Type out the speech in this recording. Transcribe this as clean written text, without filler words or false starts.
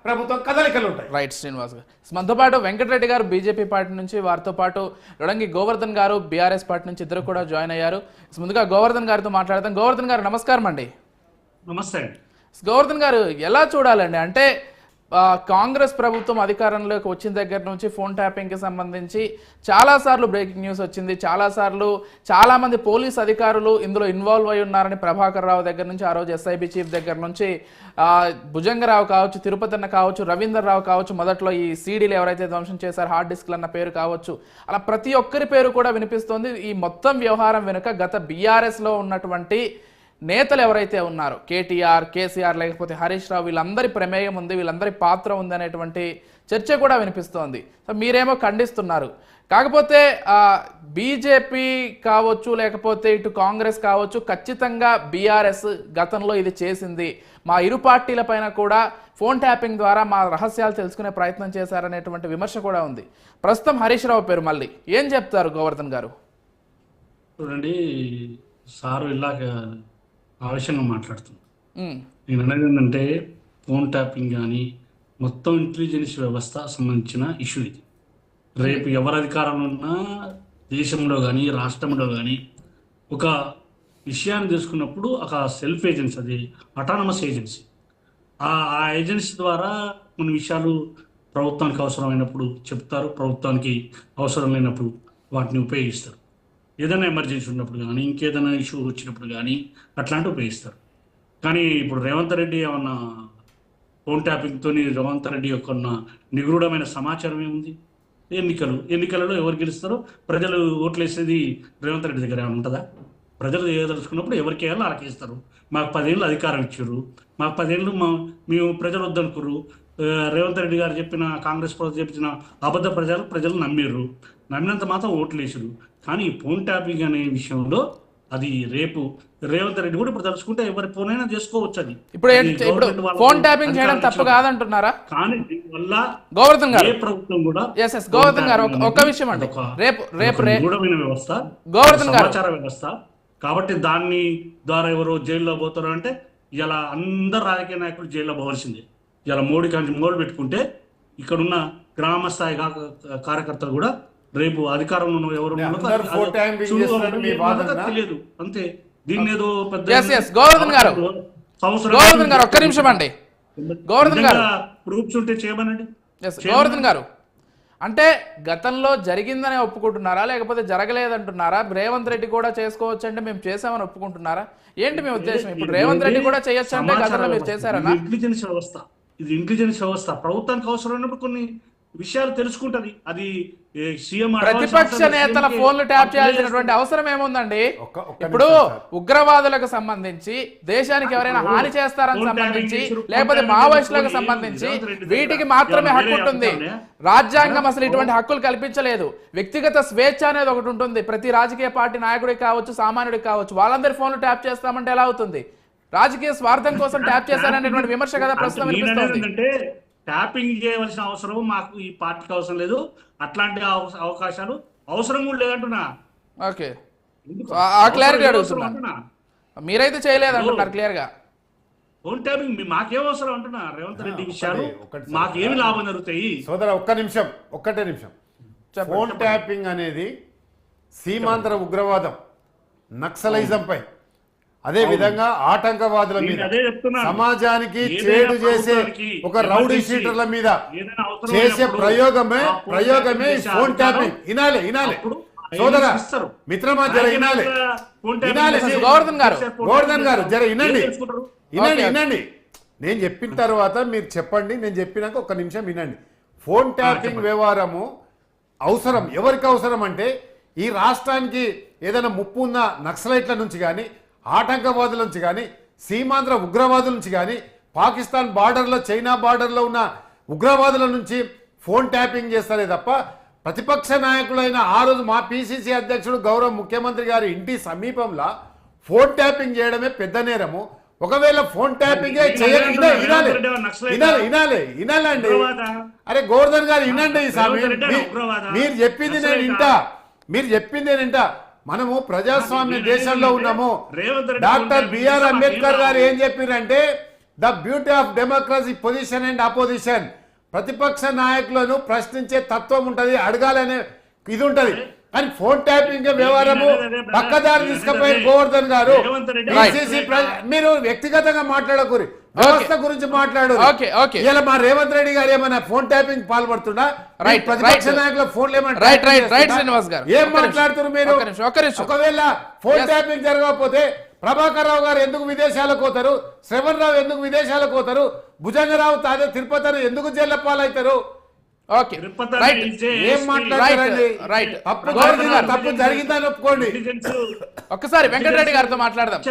ప్రభుత్వం కదలికలు ఉంటాయి. రైట్ శ్రీనివాస్ గారు. మనతో పాటు వెంకటరెడ్డి గారు బీజేపీ పార్టీ నుంచి, వారితో పాటు రొడంగి గోవర్ధన్ గారు బీఆర్ఎస్ పార్టీ నుంచి ఇద్దరు కూడా జాయిన్ అయ్యారు. ముందుగా గోవర్ధన్ గారితో మాట్లాడదాం. గోవర్ధన్ గారు నమస్కారం అండి. నమస్తే. గోవర్ధన్ గారు, ఎలా చూడాలండి అంటే కాంగ్రెస్ ప్రభుత్వం అధికారంలోకి వచ్చిన దగ్గర నుంచి ఫోన్ ట్యాపింగ్కి సంబంధించి చాలాసార్లు బ్రేకింగ్ న్యూస్ వచ్చింది. చాలాసార్లు చాలామంది పోలీస్ అధికారులు ఇందులో ఇన్వాల్వ్ అయి ఉన్నారని ప్రభాకర్ రావు దగ్గర నుంచి, ఆ రోజు ఎస్ఐబి చీఫ్ దగ్గర నుంచి భుజంగరావు కావచ్చు, తిరుపతి అన్న కావచ్చు, రవీందర్ రావు కావచ్చు, మొదట్లో ఈ సీడీలు ఎవరైతే ధ్వంసం చేశారో హార్డ్ డిస్క్లు అన్న పేరు కావచ్చు, అలా ప్రతి ఒక్కరి పేరు కూడా వినిపిస్తోంది. ఈ మొత్తం వ్యవహారం వెనుక గత బీఆర్ఎస్లో ఉన్నటువంటి నేతలు ఎవరైతే ఉన్నారో కేటీఆర్, కేసీఆర్, లేకపోతే హరీష్ రావు, వీళ్ళందరి ప్రమేయం ఉంది, వీళ్ళందరి పాత్ర ఉంది అనేటువంటి చర్చ కూడా వినిపిస్తోంది. సో మీరేమో ఖండిస్తున్నారు. కాకపోతే బీజేపీ కావచ్చు, లేకపోతే ఇటు కాంగ్రెస్ కావచ్చు, ఖచ్చితంగా బీఆర్ఎస్ గతంలో ఇది చేసింది, మా ఇరు పార్టీల పైన కూడా ఫోన్ ట్యాపింగ్ ద్వారా మా రహస్యాలు తెలుసుకునే ప్రయత్నం చేశారనేటువంటి విమర్శ కూడా ఉంది. ప్రస్తుతం హరీష్ రావు పేరు మళ్ళీ ఏం చెప్తారు గోవర్ధన్ గారు? చూడండి, సారు ఇలాగ ఆవేశంగా మాట్లాడుతున్నాను. నేను అనేది ఏంటంటే ఫోన్ ట్యాపింగ్ కానీ మొత్తం ఇంటెలిజెన్స్ వ్యవస్థ సంబంధించిన ఇష్యూ ఇది. రేపు ఎవరి అధికారంలో ఉన్నా దేశంలో కానీ రాష్ట్రంలో కానీ ఒక విషయాన్ని తెలుసుకున్నప్పుడు ఒక సెల్ఫ్ ఏజెన్సీ, అది అటానమస్ ఏజెన్సీ. ఆ ఏజెన్సీ ద్వారా కొన్ని విషయాలు ప్రభుత్వానికి అవసరమైనప్పుడు చెప్తారు, ప్రభుత్వానికి అవసరం లేనప్పుడు వాటిని ఉపయోగిస్తారు. ఏదైనా ఎమర్జెన్సీ ఉన్నప్పుడు కానీ, ఇంకేదైనా ఇష్యూ వచ్చినప్పుడు కానీ అట్లాంటివి ఉపయోగిస్తారు. కానీ ఇప్పుడు రేవంత్ రెడ్డి ఏమన్నా ఫోన్ ట్యాపింగ్తో రేవంత్ రెడ్డి యొక్క నిగూఢమైన సమాచారం ఏముంది? ఎన్నికలలో ఎవరు గెలుస్తారో ప్రజలు ఓట్లు వేసేది రేవంత్ రెడ్డి దగ్గర ఏమైనా ఉంటుందా? ప్రజలు ఏదలుచుకున్నప్పుడు ఎవరికి వేయాలో వాళ్ళకి వేస్తారు. మాకు 10 ఏళ్ళు అధికారం ఇచ్చారు, మాకు 10 ఏళ్ళు మేము ప్రజలు వద్దనుకురు. రేవంత్ రెడ్డి గారు చెప్పిన, కాంగ్రెస్ ప్రభుత్వం చెప్పిన అబద్ధ ప్రజలు నమ్మిర్రు, నమ్మినంత మాత్రం ఓట్లు వేసారు. కానీ ఈ ఫోన్ ట్యాపింగ్ అనే విషయంలో అది రేపు రేవంత్ రెడ్డి కూడా ఇప్పుడు తలుచుకుంటే ఎవరి ఫోన్ అయినా చేసుకోవచ్చు. అది ఇప్పుడు ఫోన్ ట్యాపింగ్ చేయడం తప్పు కాదంటున్నారా? కానీ దీనివల్ల గోవర్ధన్ గారు, ఏ ప్రభుత్వం కూడా గోవర్ధన్ గారు ఒక్క విషయం అండి, రేపు గూఢమైన వ్యవస్థ, గోవర్ధన్ గారు సమాచార వ్యవస్థ. కాబట్టి దాన్ని ద్వారా ఎవరు జైల్లో పోతారు అంటే ఇలా అందరు రాజకీయ నాయకులు జైల్లో పోవాల్సిందే. ఇలా మోడీ కానీ మోడీ పెట్టుకుంటే ఇక్కడున్న గ్రామ స్థాయి కార్యకర్తలు కూడా రేపు అధికారంలో ఎవరు తెలియదు అంతే. దీన్ని ఏదో పెద్ద గోవర్ధన్ గారు ఒక్క నిమిషం అండి. గోవర్ధన్ గారు ప్రూఫ్స్ ఉంటే చేయమనండి. గోవర్ధన్ గారు, అంటే గతంలో జరిగిందని ఒప్పుకుంటున్నారా, లేకపోతే జరగలేదంటున్నారా? రేవంత్ రెడ్డి కూడా చేసుకోవచ్చు అంటే మేము చేసామని ఒప్పుకుంటున్నారా? ఏంటి మీ ఉద్దేశం? ఇప్పుడు రేవంత్ రెడ్డి కూడా చేయొచ్చు అంటే గతంలో మీరు చేశారన్నా? ఇంటెలిజెన్స్ వ్యవస్థ, ఇది ఇంటెలిజెన్స్ వ్యవస్థ. ప్రభుత్వానికి అవసరమైనప్పుడు కొన్ని విషయాలు తెలుసుకుంటది. అది సీఎం ప్రతిపక్ష నేతల ఫోన్లు ట్యాప్ చేయాల్సినటువంటి అవసరం ఏముందండి? ఇప్పుడు ఉగ్రవాదులకు సంబంధించి, దేశానికి ఎవరైనా హాని చేస్తారని సంబంధించి, లేకపోతే మావోయిస్టులకు సంబంధించి వీటికి మాత్రమే హక్కు ఉంటుంది. రాజ్యాంగం అసలు ఇటువంటి హక్కులు కల్పించలేదు. వ్యక్తిగత స్వేచ్ఛ అనేది ఒకటి ఉంటుంది. ప్రతి రాజకీయ పార్టీ నాయకుడికి కావచ్చు, సామాన్యుడికి కావచ్చు. వాళ్ళందరి ఫోన్లు ట్యాప్ చేస్తామంటే ఎలా అవుతుంది? రాజకీయ స్వార్థం కోసం ట్యాప్ చేస్తారనేటువంటి విమర్శ కదా ప్రస్తుతం వినిపిస్తుంది. ట్యాపింగ్ చేయవలసిన అవసరం మాకు ఈ పార్టీకి అవసరం లేదు, అట్లాంటి అవకాశాలు అవసరం కూడా లేదంటున్నా. ఓకే, ఆ క్లారిటీ అడుగుతున్నా. మీరైతే చేయలేదు అంటున్నారు క్లియర్ గా. ఫోన్ ట్యాపింగ్ మాకేం అవసరం అంటున్నా. రేవంత్ రెడ్డి విషయాలు మాకేమి లాభం జరుగుతాయి? సోదర ఒక్కటే నిమిషం. ఫోన్ ట్యాపింగ్ అనేది సీమాంతర ఉగ్రవాదం, నక్సలైజం పై, అదే విధంగా ఆటంకవాదుల మీద, సమాజానికి చేడు చేసే ఒక రౌడీ షీటర్ల మీద చేసే ప్రయోగమే ఫోన్ ట్యాపింగ్. వినాలి సోదర మిత్రమా, జర వినాలి. గోవర్ధన్ గారు జర వినండి. నేను చెప్పిన తర్వాత మీరు చెప్పండి, నేను చెప్పినాక ఒక నిమిషం వినండి. ఫోన్ ట్యాపింగ్ వ్యవహారము అవసరం. ఎవరికి అవసరం అంటే ఈ రాష్ట్రానికి ఏదైనా ముప్పు ఉన్న నక్సలైట్ల నుంచి కానీ, ఆటంకవాదుల నుంచి కానీ, సీమాంధ్ర ఉగ్రవాదుల నుంచి కానీ, పాకిస్తాన్ బార్డర్లో, చైనా బార్డర్లో ఉన్న ఉగ్రవాదుల నుంచి ఫోన్ ట్యాపింగ్ చేస్తారే తప్ప ప్రతిపక్ష నాయకులైన ఆ రోజు మా పిసిసి అధ్యక్షుడు గౌరవ ముఖ్యమంత్రి గారి ఇంటి సమీపంలో ఫోన్ ట్యాపింగ్ చేయడమే పెద్ద నేరము. ఒకవేళ ఫోన్ ట్యాపింగ్ వినాలండి. అరే గోవర్ధన్ గారు వినండి. మీరు చెప్పింది నేను వింటా. మనము ప్రజాస్వామ్య దేశంలో ఉన్నాము. డాక్టర్ బిఆర్ అంబేద్కర్ గారు ఏం చెప్పారంటే the beauty of democracy position and opposition. ప్రతిపక్ష నాయకులను ప్రశ్నించే తత్వం ఉంటది, అడగాలనే ఇది ఉంటది. కానీ ఫోన్ ట్యాపింగ్ వ్యవహారము పక్కదారి తీసుకుపోయిన గోవర్ధన్ గారు PCC మీరు వ్యక్తిగతంగా మాట్లాడకూరి, వ్యవస్థ గురించి మాట్లాడు. ఇలా మా రేవంత్ రెడ్డి గారు ఏమైనా ఫోన్ ట్యాపింగ్ పాల్పడుతున్నా? ప్రతిపక్ష నాయకుల ఫోన్లు ఏం మాట్లాడుతున్నారు మీరు? ఒకవేళ ఫోన్ ట్యాపింగ్ జరగకపోతే ప్రభాకర్ రావు గారు ఎందుకు విదేశాలకు పోతారు? శ్రవణ్ రావు ఎందుకు విదేశాలకు పోతారు? భుజంగరావు తాదే తిరుపతి ఎందుకు జైళ్ళ పాలవుతారు? ఏం మాట్లాడారండి? తప్పు జరిగిందని ఒప్పుకోండి. ఒక్కసారి వెంకటరెడ్డి గారితో మాట్లాడదాం.